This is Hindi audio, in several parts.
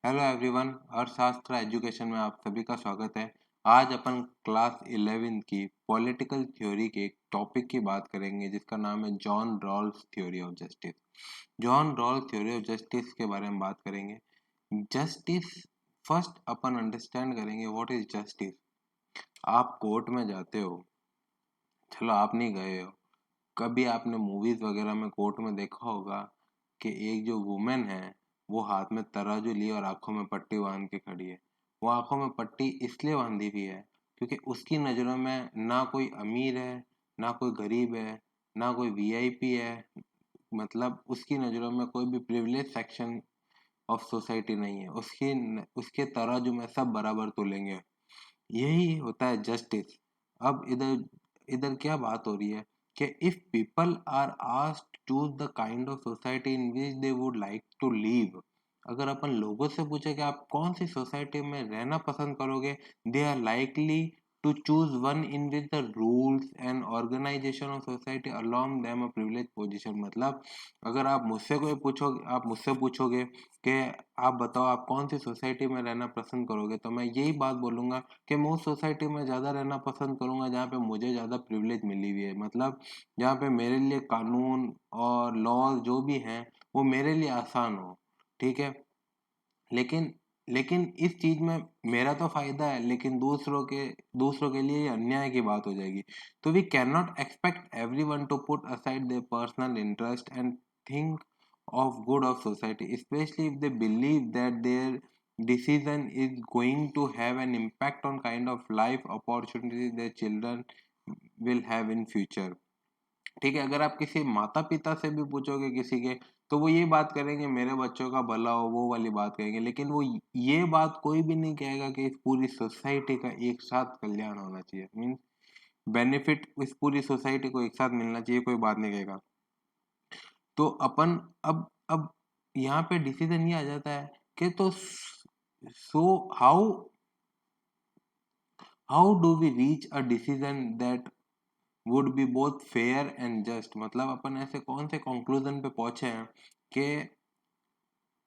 हेलो एवरीवन, अर्थशास्त्र एजुकेशन में आप सभी का स्वागत है। आज अपन क्लास 11 की पॉलिटिकल थ्योरी के एक टॉपिक की बात करेंगे जिसका नाम है John Rawls theory of justice. John Rawls theory of justice के बारे में बात करेंगे। जस्टिस फर्स्ट अपन अंडरस्टैंड करेंगे व्हाट इज जस्टिस। आप कोर्ट में जाते हो, चलो आप नहीं गए हो, कभी आपने मूवीज वगैरह में कोर्ट में देखा होगा कि एक जो वुमेन है वो हाथ में तराजू लिए और आंखों में पट्टी बांध के खड़ी है। वो आंखों में पट्टी इसलिए बांधी हुई है क्योंकि उसकी नज़रों में ना कोई अमीर है, ना कोई गरीब है, ना कोई वीआईपी है। मतलब उसकी नज़रों में कोई भी प्रिविलेज सेक्शन ऑफ सोसाइटी नहीं है। उसके तराजू में सब बराबर तोलेंगे। यही होता है जस्टिस। अब इधर इधर क्या बात हो रही है कि if people are asked to choose the kind of society in which they would like to live, अगर अपन लोगों से पूछे कि आप कौन सी सोसाइटी में रहना पसंद करोगे, they are likely to choose one in which the rules and organisation of society along them a privilege position. मतलब अगर आप मुझसे पूछोगे कि आप बताओ आप कौन सी सोसाइटी में रहना पसंद करोगे, तो मैं यही बात बोलूंगा कि मैं उस सोसाइटी में ज़्यादा रहना पसंद करूंगा जहाँ पे मुझे ज़्यादा प्रिविलेज मिली हुई है। मतलब जहाँ पे मेरे लिए कानून और लॉ जो भी हैं वो मेरे लिए आसान हो। ठीक है, लेकिन लेकिन इस चीज में मेरा तो फायदा है, लेकिन दूसरों के लिए ये अन्याय की बात हो जाएगी। तो we can not expect everyone to put aside their personal interest and think of good of society, especially if they believe that their decision is going to have an impact on kind of life opportunities their children will have in future। ठीक है, अगर आप किसी माता पिता से भी पूछोगे किसी के, तो वो ये बात करेंगे मेरे बच्चों का भला हो, वो वाली बात कहेंगे। लेकिन वो ये बात कोई भी नहीं कहेगा कि इस पूरी सोसाइटी का एक साथ कल्याण होना चाहिए, मीन्स बेनिफिट इस पूरी सोसाइटी को एक साथ मिलना चाहिए, कोई बात नहीं कहेगा। तो अपन अब यहाँ पे डिसीजन ये आ जाता है कि तो so how do we reach a decision that would be both fair and just. मतलब अपन ऐसे कौन से कंक्लूजन पे पहुंचे हैं कि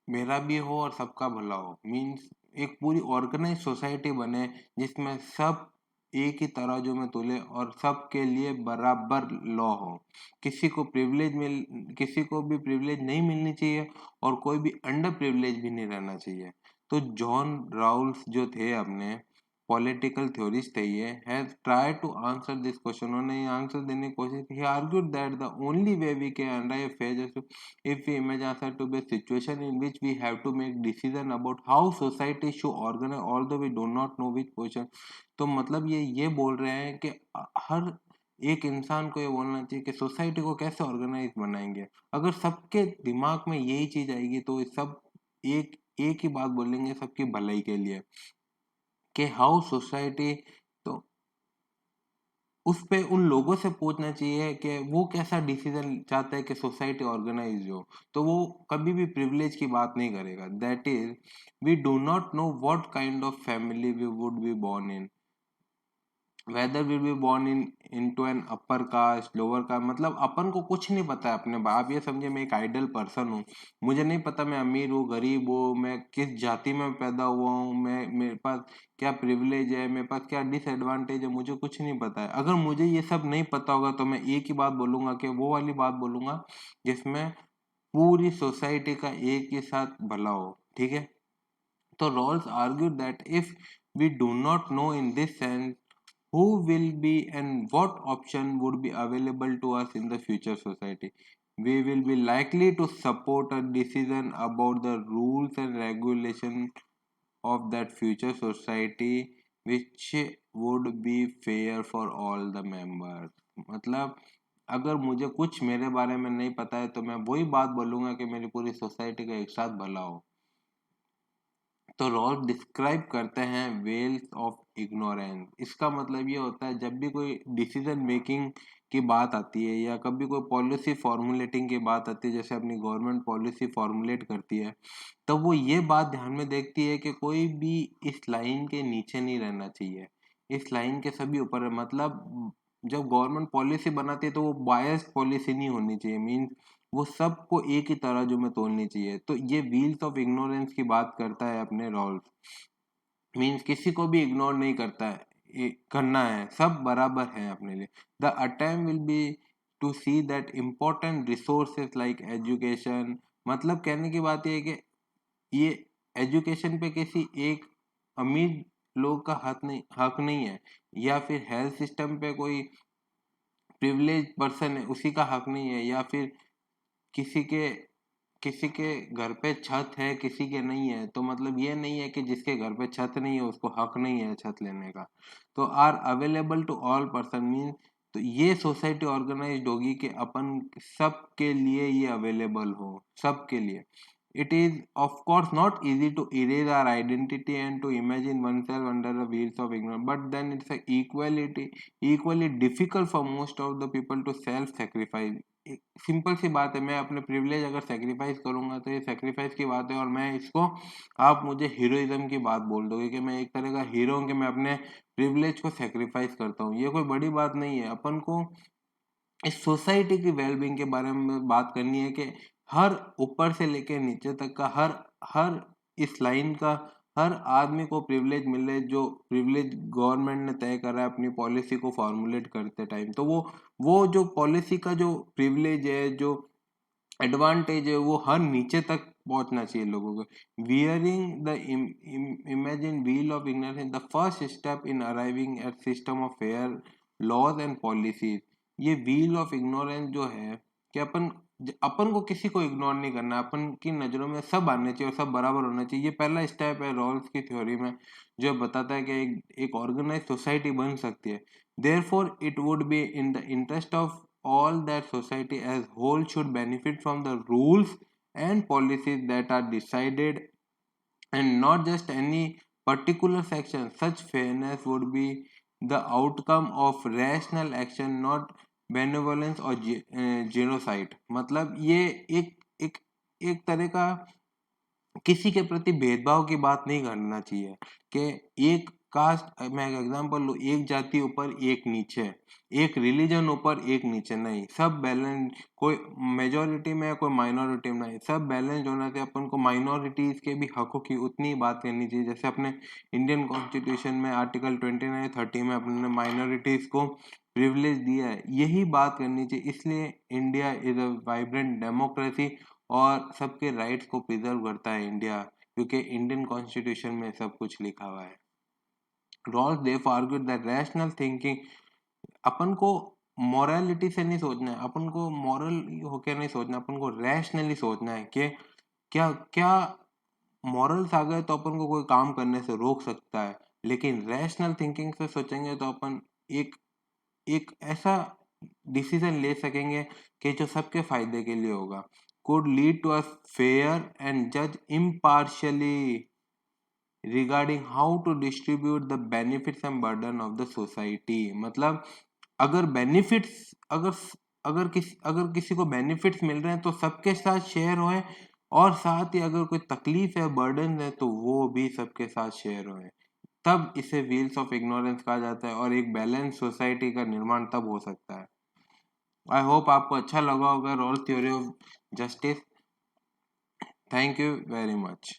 मेरा भी हो और सबका भला हो, मीन्स एक पूरी ऑर्गेनाइज सोसाइटी बने जिसमें सब एक ही तराजू में तुले और सबके लिए बराबर लॉ हो। किसी को भी प्रिविलेज नहीं मिलनी चाहिए और कोई भी अंडर प्रिविलेज भी नहीं रहना चाहिए। तो जॉन राउल्स जो थे अपने पॉलिटिकल थ्योरिस्ट थे, ये has try to answer this question. उन्होंने ये आंसर देने की कोशिश की। He argued that the only way we can arrive fair if we imagine ourselves to be a situation in which we have to make decision about how society should organize although we do not know which position। तो मतलब ये बोल रहे हैं कि हर एक इंसान को ये बोलना चाहिए कि सोसाइटी को कैसे ऑर्गेनाइज बनाएंगे। अगर सबके दिमाग में यही चीज आएगी तो सब एक एक ही बात बोलेंगे सबकी भलाई के लिए कि हाउ सोसाइटी। तो उस पे उन लोगों से पूछना चाहिए कि वो कैसा डिसीजन चाहता है कि सोसाइटी ऑर्गेनाइज हो। तो वो कभी भी प्रिविलेज की बात नहीं करेगा। That is we do not know what kind of family we would be born in, whether will be born in into an upper caste lower caste. मतलब अपन को कुछ नहीं पता है अपने आप ये समझे मैं एक आइडल पर्सन हूँ, मुझे नहीं पता मैं अमीर हूँ गरीब हूँ, मैं किस जाति में पैदा हुआ हूँ, मैं मेरे पास क्या प्रिविलेज है, मेरे पास क्या डिसएडवांटेज है, मुझे कुछ नहीं पता है। अगर मुझे ये सब नहीं पता होगा तो मैं एक ही बात बोलूंगा कि वो वाली बात बोलूंगा जिसमें पूरी सोसाइटी का एक ही साथ भला हो। ठीक है, तो Rawls argue that if we do not know in this sense who will be and what option would be available to us in the future society, we will be likely to support a decision about the rules and regulation of that future society which would be fair for all the members। मतलब अगर मुझे कुछ मेरे बारे में नहीं पता है तो मैं वही बात बोलूंगा कि मेरी पूरी सोसाइटी का एक साथ भला हो। तो रॉल्स डिस्क्राइब करते हैं वेल्स ऑफ इग्नोरेंस। इसका मतलब ये होता है जब भी कोई डिसीजन मेकिंग की बात आती है या कभी कोई पॉलिसी फॉर्मुलेटिंग की बात आती है, जैसे अपनी गवर्नमेंट पॉलिसी फॉर्मुलेट करती है, तो वो ये बात ध्यान में देखती है कि कोई भी इस लाइन के नीचे नहीं रहना चाहिए, इस लाइन के सभी ऊपर है। मतलब जब गवर्नमेंट पॉलिसी बनाती है तो वो बायस्ड पॉलिसी नहीं होनी चाहिए। मीन्स वो सबको एक ही तरह जो में तोड़नी चाहिए। तो ये व्हील्स ऑफ इग्नोरेंस की बात करता है अपने रॉल्स। मीन्स किसी को भी इग्नोर नहीं करता है, करना है, सब बराबर है अपने लिए। The attempt will be to see that important resources like education, मतलब कहने की बात ये है कि ये एजुकेशन पे किसी एक अमीर लोग का हक नहीं है, या फिर हेल्थ सिस्टम पे कोई प्रिविलेज पर्सन है उसी का हक नहीं है, या फिर किसी के किसी के घर पे छत है किसी के नहीं है, तो मतलब ये नहीं है कि जिसके घर पे छत नहीं है उसको हक नहीं है छत लेने का। तो are available to all person mean, तो ये सोसाइटी ऑर्गेनाइज्ड होगी कि अपन सबके लिए ये अवेलेबल हो, सबके लिए। It is of course not easy to erase our identity and to imagine oneself under the wheels of ignorance, but then it's equally difficult for most of the people to self sacrifice। Simple सी बात है, मैं अपने प्रिविलेज अगर सेक्रीफाइस करूंगा तो ये सेक्रीफाइस की बात है, और मैं इसको, आप मुझे हीरोइज्म की बात बोल दोगे कि मैं एक तरह का हीरो हूं कि मैं अपने प्रिविलेज को सेक्रीफाइस करता हूँ, ये कोई बड़ी बात नहीं है। अपन को इस सोसाइटी की वेलबींग के बारे में बात करनी है कि हर ऊपर से लेके नीचे तक का हर हर इस लाइन का हर आदमी को प्रिविलेज मिले, जो प्रिविलेज गवर्नमेंट ने तय करा है अपनी पॉलिसी को फॉर्मुलेट करते टाइम। तो वो जो पॉलिसी का जो प्रिविलेज है, जो एडवांटेज है, वो हर नीचे तक पहुंचना चाहिए लोगों को। Wearing the imagine veil of ignorance the first step in arriving at system of fair laws and policies. ये व्हील ऑफ इग्नोरेंस जो है कि अपन को किसी को इग्नोर नहीं करना, अपन की नजरों में सब आने चाहिए और सब बराबर होना चाहिए। ये पहला स्टेप है रॉल्स की थ्योरी में, जो बताता है कि एक ऑर्गेनाइज सोसाइटी बन सकती है। Therefore it would be in the interest of all that society as whole should benefit from the rules and policies that are decided, and not just any particular section. Such fairness would be the outcome of rational action, not benevolence or genocide। मतलब ये एक एक एक तरह का किसी के प्रति भेदभाव की बात नहीं करना चाहिए कि एक कास्ट, मैं एक एग्जांपल लूँ, एक जाति ऊपर एक नीचे, एक रिलीजन ऊपर एक नीचे, नहीं, सब बैलेंस, कोई मेजोरिटी में कोई माइनॉरिटी में नहीं, सब बैलेंस होना चाहिए। अपन को माइनॉरिटीज के भी हकों की उतनी बात करनी चाहिए, जैसे अपने इंडियन कॉन्स्टिट्यूशन में आर्टिकल 29-30 में अपने माइनॉरिटीज को प्रिविलेज दिया है, यही बात करनी चाहिए। इसलिए India is a vibrant democracy और सबके राइट्स को प्रिजर्व करता है इंडिया, क्योंकि इंडियन कॉन्स्टिट्यूशन में सब कुछ लिखा हुआ है। Rawls they argued that rational thinking, अपन को मोरालिटी से नहीं सोचना है, अपन को मॉरल होकर नहीं सोचना, अपन को रैशनली सोचना है कि क्या क्या मॉरल्स आ गए तो अपन को कोई काम करने से रोक सकता है, लेकिन रैशनल थिंकिंग से सोचेंगे तो अपन एक एक ऐसा डिसीजन ले सकेंगे कि जो सबके फायदे के लिए होगा। could lead to a fair and judge impartially regarding how to distribute the benefits and burden of the society। मतलब अगर बेनिफिट्स अगर किसी को बेनिफिट्स मिल रहे हैं तो सबके साथ शेयर होए, और साथ ही अगर कोई तकलीफ है, बर्डन है, तो वो भी सबके साथ शेयर होए। तब इसे व्हील्स ऑफ इग्नोरेंस कहा जाता है और एक बैलेंस सोसाइटी का निर्माण तब हो सकता है। आई होप आपको अच्छा लगा होगा Rawls theory of justice. Thank you very much.